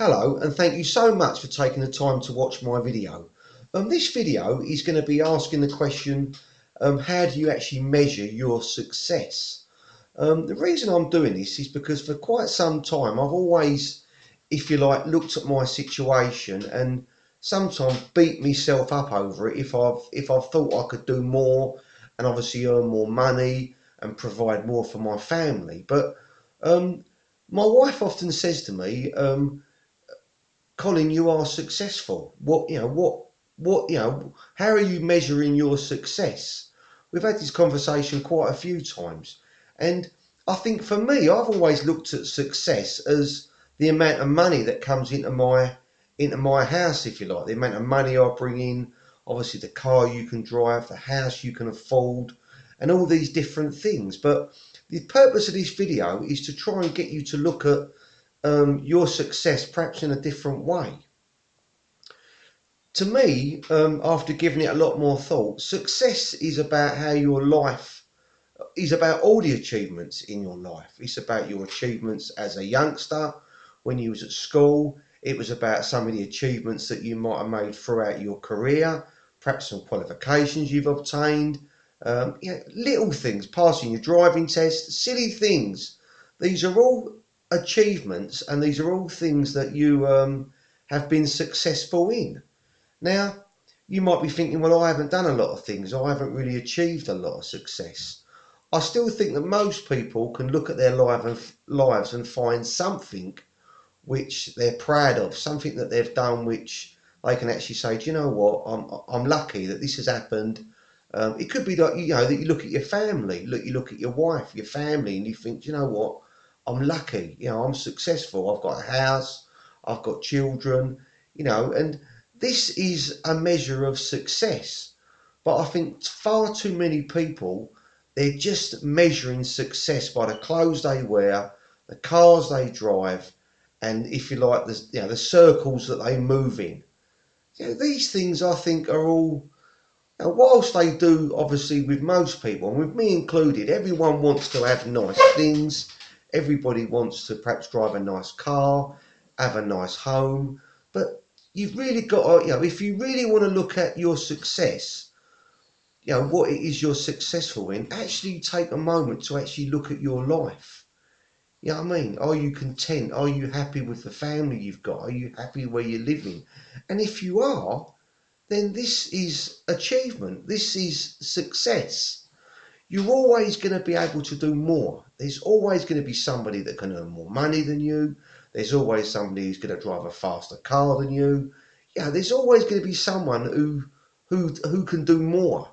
Hello, and thank you so much for taking the time to watch my video. This video is going to be asking the question, how do you actually measure your success? The reason I'm doing this is because for quite some time I've always, if you like, looked at my situation and sometimes beat myself up over it if I've thought I could do more and obviously earn more money and provide more for my family. But um, my wife often says to me, Colin, you are successful. How are you measuring your success? We've had this conversation quite a few times. And I think for me, I've always looked at success as the amount of money that comes into my house, if you like, the amount of money I bring in, obviously the car you can drive, the house you can afford, and all these different things. But the purpose of this video is to try and get you to look at your success perhaps in a different way. To me, after giving it a lot more thought, success is about how your life is about all the achievements in your life. It's about your achievements as a youngster when you was at school. It was about some of the achievements that you might have made throughout your career, perhaps some qualifications you've obtained, little things, passing your driving test, silly things. These are all achievements, and these are all things that you have been successful in. Now, you might be thinking, well, I haven't done a lot of things. I haven't really achieved a lot of success. I still think that most people can look at their lives and find something which they're proud of, something that they've done which they can actually say, do you know what, I'm lucky that this has happened. It could be like, that you look at your family, you look at your wife, your family, and you think, do you know what, I'm lucky, I'm successful, I've got a house, I've got children, and this is a measure of success. But I think far too many people, they're just measuring success by the clothes they wear, the cars they drive, and if you like, the circles that they move in. These things I think are all. Now, whilst they do, obviously, with most people, and with me included, everyone wants to have nice things. Everybody wants to perhaps drive a nice car, have a nice home. But you've really got to, if you really want to look at your success, what it is you're successful in, actually take a moment to actually look at your life. You know what I mean? Are you content? Are you happy with the family you've got? Are you happy where you're living? And if you are, then this is achievement. This is success. You're always going to be able to do more. There's always going to be somebody that can earn more money than you. There's always somebody who's going to drive a faster car than you. Yeah, there's always going to be someone who can do more.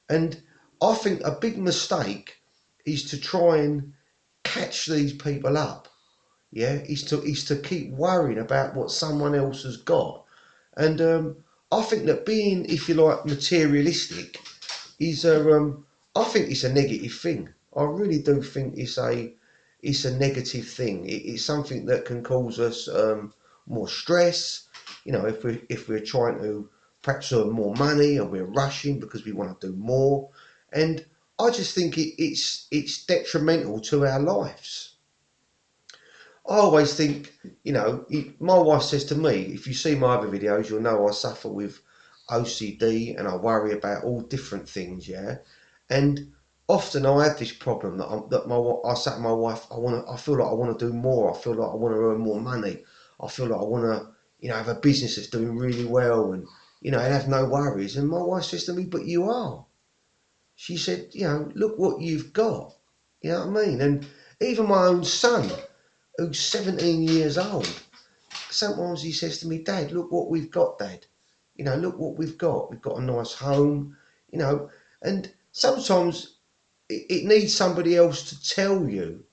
And I think a big mistake is to try and catch these people up. Yeah, is to keep worrying about what someone else has got. And I think that being, if you like, materialistic is I think it's a negative thing. I really do think it's a negative thing. It's something that can cause us more stress. If we're trying to perhaps earn more money and we're rushing because we want to do more, and I just think it's detrimental to our lives. I always think, my wife says to me, if you see my other videos, you'll know I suffer with OCD and I worry about all different things, yeah. And often I have this problem I say to my wife, I feel like I want to do more. I feel like I want to earn more money. I feel like I want to, have a business that's doing really well and, and have no worries. And my wife says to me, but you are. She said, look what you've got. You know what I mean? And even my own son, who's 17 years old, sometimes he says to me, Dad, look what we've got, Dad. Look what we've got. We've got a nice home, and sometimes it needs somebody else to tell you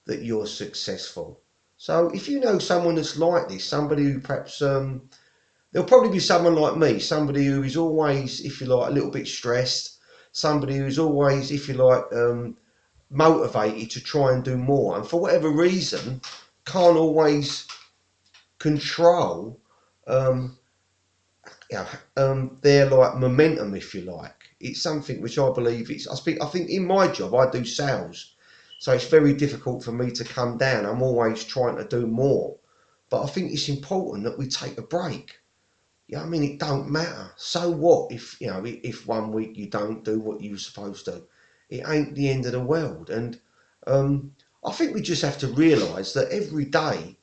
that you're successful. So if you know someone that's like this, somebody who perhaps, there'll probably be someone like me, somebody who is always, if you like, a little bit stressed, somebody who's always, if you like, motivated to try and do more, and for whatever reason, can't always control um, their like momentum, if you like. It's something which I believe it's. I think in my job I do sales, so it's very difficult for me to come down. I'm always trying to do more, But I think it's important that we take a break. Yeah, I mean, it don't matter. So what if, if 1 week you don't do what you were supposed to? It ain't the end of the world. And I think we just have to realise that every day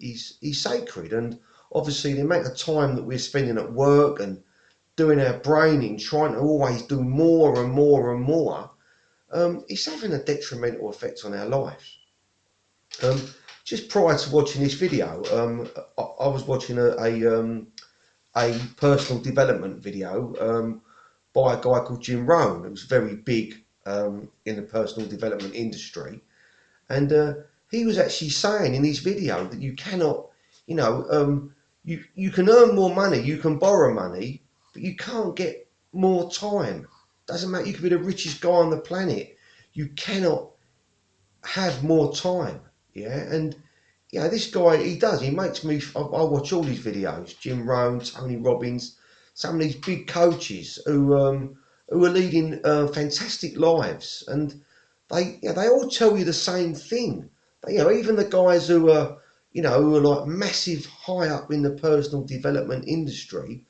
is sacred. And obviously, the amount of time that we're spending at work and doing our braining, trying to always do more and more and more, it's having a detrimental effect on our lives. Um, just prior to watching this video, I was watching a personal development video by a guy called Jim Rohn. It was very big in the personal development industry, and he was actually saying in his video that you cannot, you can earn more money, you can borrow money, but you can't get more time. Doesn't matter. You could be the richest guy on the planet. You cannot have more time. Yeah, and this guy, he makes me. I watch all these videos. Jim Rohn, Tony Robbins, some of these big coaches who are leading fantastic lives, and they all tell you the same thing. But, even the guys who are like massive high up in the personal development industry,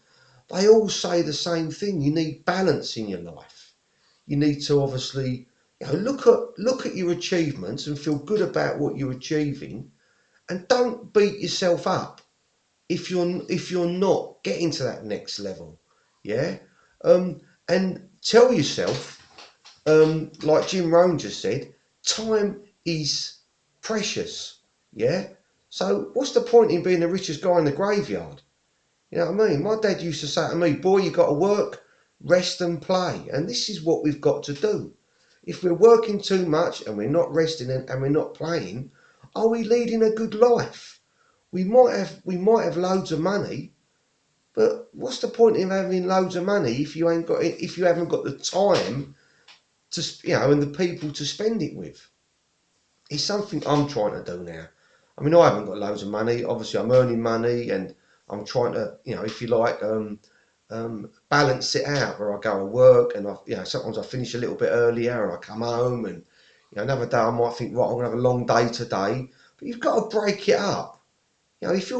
they all say the same thing. You need balance in your life. You need to obviously look at your achievements and feel good about what you're achieving, and don't beat yourself up if you're not getting to that next level. Yeah, and tell yourself, like Jim Rohn just said, time is precious. Yeah, so what's the point in being the richest guy in the graveyard? You know what I mean? My dad used to say to me, boy, you got to work, rest and play. And this is what we've got to do. If we're working too much and we're not resting and we're not playing, are we leading a good life? We might have loads of money, but what's the point in having loads of money if you haven't got the time to and the people to spend it with? It's something I'm trying to do now. I mean, I haven't got loads of money. Obviously, I'm earning money, and I'm trying to, if you like, balance it out. Where I go and work, and sometimes I finish a little bit earlier, and I come home, and another day I might think, right, I'm gonna have a long day today. But you've got to break it up. If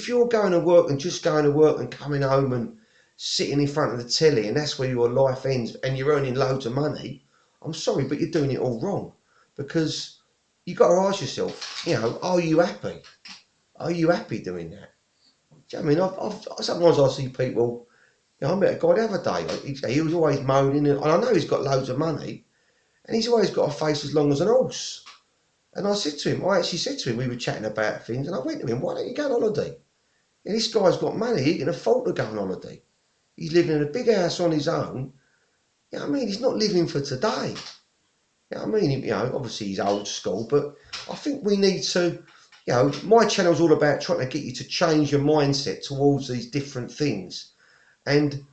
you're going to work and just going to work and coming home and sitting in front of the telly, and that's where your life ends, and you're earning loads of money, I'm sorry, but you're doing it all wrong, because you've got to ask yourself, are you happy? Are you happy doing that? Do you know what I mean? Sometimes I see people, I met a guy the other day, he was always moaning, and I know he's got loads of money, and he's always got a face as long as an horse. And I actually said to him, we were chatting about things, and I went to him, why don't you go on holiday? And this guy's got money, he can afford to go on holiday. He's living in a big house on his own. You know what I mean? He's not living for today. You know what I mean? Obviously he's old school, but I think we need to, my channel's all about trying to get you to change your mindset towards these different things. And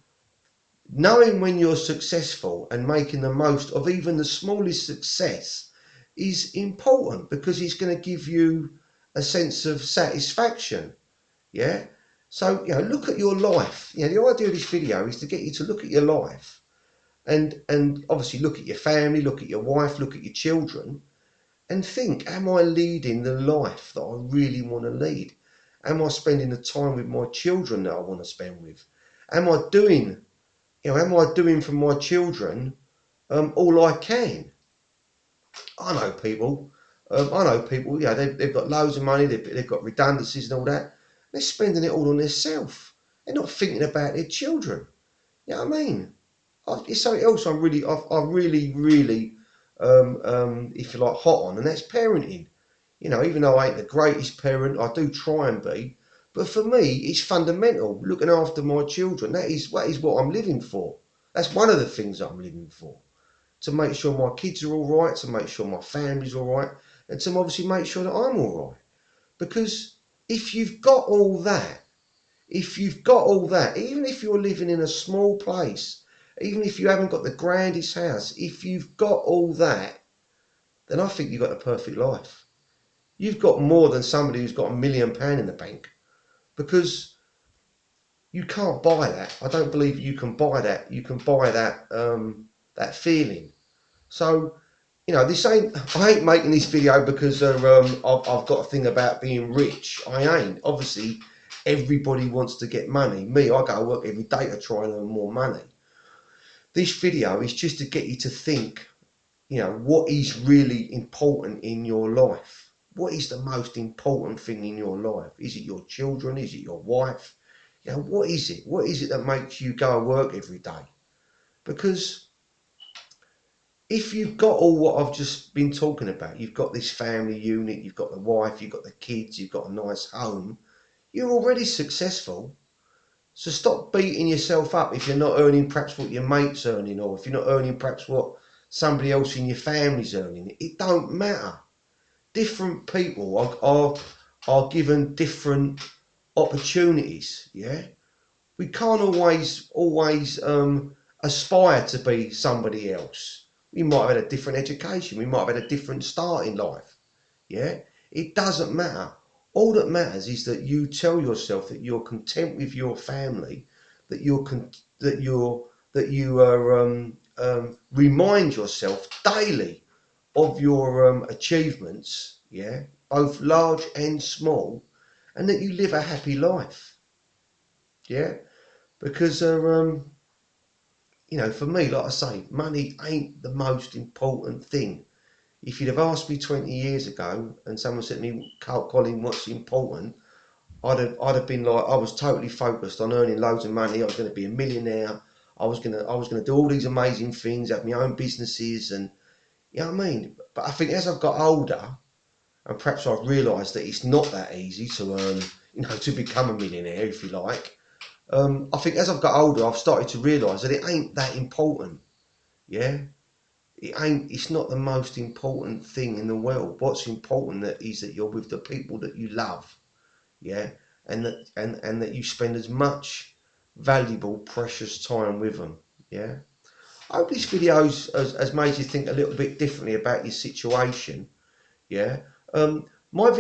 knowing when you're successful and making the most of even the smallest success is important, because it's going to give you a sense of satisfaction. Yeah. So, look at your life. The idea of this video is to get you to look at your life and obviously look at your family, look at your wife, look at your children, and think, am I leading the life that I really want to lead? Am I spending the time with my children that I want to spend with? Am I doing for my children all I can? I know people, they've got loads of money, they've got redundancies and all that. They're spending it all on themselves. They're not thinking about their children. You know what I mean? It's something else I really, if you like, hot on, and that's parenting. Even though I ain't the greatest parent, I do try and be. But for me, it's fundamental. Looking after my children, that is what I'm living for. That's one of the things that I'm living for. To make sure my kids are all right, to make sure my family's all right, and to obviously make sure that I'm all right. Because if you've got all that, even if you're living in a small place, even if you haven't got the grandest house, if you've got all that, then I think you've got a perfect life. You've got more than somebody who's got £1 million in the bank, because you can't buy that. I don't believe you can buy that. You can buy that that feeling. So, You know, I ain't making this video because I've got a thing about being rich. I ain't. Obviously, everybody wants to get money. Me, I go to work every day to try and earn more money. This video is just to get you to think, you know, what is really important in your life? What is the most important thing in your life? Is it your children? Is it your wife? You know, what is it? What is it that makes you go to work every day? Because if you've got all what I've just been talking about, you've got this family unit, you've got the wife, you've got the kids, you've got a nice home, you're already successful. So stop beating yourself up if you're not earning perhaps what your mate's earning, or if you're not earning perhaps what somebody else in your family's earning. It don't matter. Different people are given different opportunities. Yeah, we can't always aspire to be somebody else. We might have had a different education. We might have had a different start in life. Yeah, it doesn't matter. All that matters is that you tell yourself that you're content with your family, that you are remind yourself daily of your achievements. Yeah, both large and small, and that you live a happy life. Yeah, because you know, for me, like I say, money ain't the most important thing. If you'd have asked me 20 years ago and someone said to me, Colin, what's important? I'd have been like, I was totally focused on earning loads of money. I was going to be a millionaire. I was going to do all these amazing things, have my own businesses, and you know what I mean. But I think as I've got older, and perhaps I've realised that it's not that easy to earn, you know, to become a millionaire, if you like. I think as I've got older, I've started to realise that it ain't that important. Yeah, it's not the most important thing in the world. What's important is that you're with the people that you love, yeah, and that you spend as much valuable, precious time with them, yeah. I hope this video has made you think a little bit differently about your situation, yeah. Um, my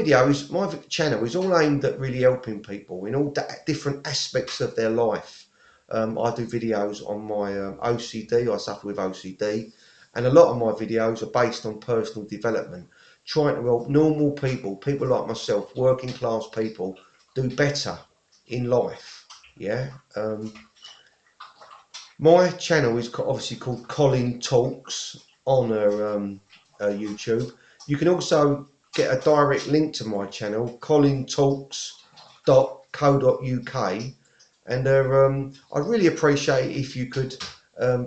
channel is all aimed at really helping people in all different aspects of their life. I do videos on my OCD. I suffer with OCD, and a lot of my videos are based on personal development, trying to help normal people, people like myself, working class people, do better in life. Yeah. My channel is obviously called Colin Talks on YouTube. You can also get a direct link to my channel, colintalks.co.uk, and I'd really appreciate if you could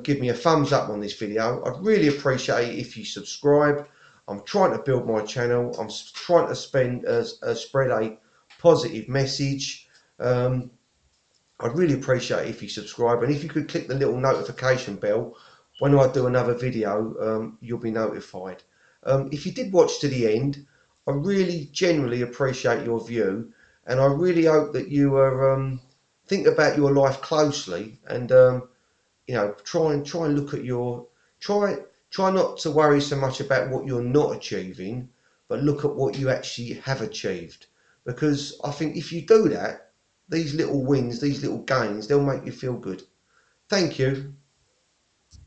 give me a thumbs up on this video. I'd really appreciate it if you subscribe. I'm trying to build my channel. I'm trying to spread a positive message. I'd really appreciate it if you subscribe, and if you could click the little notification bell when I do another video, you'll be notified. If you did watch to the end, I really genuinely appreciate your view, and I really hope that you are think about your life closely, and you know, try and look at your try not to worry so much about what you're not achieving, but look at what you actually have achieved. Because I think if you do that, these little wins, these little gains, they'll make you feel good. Thank you.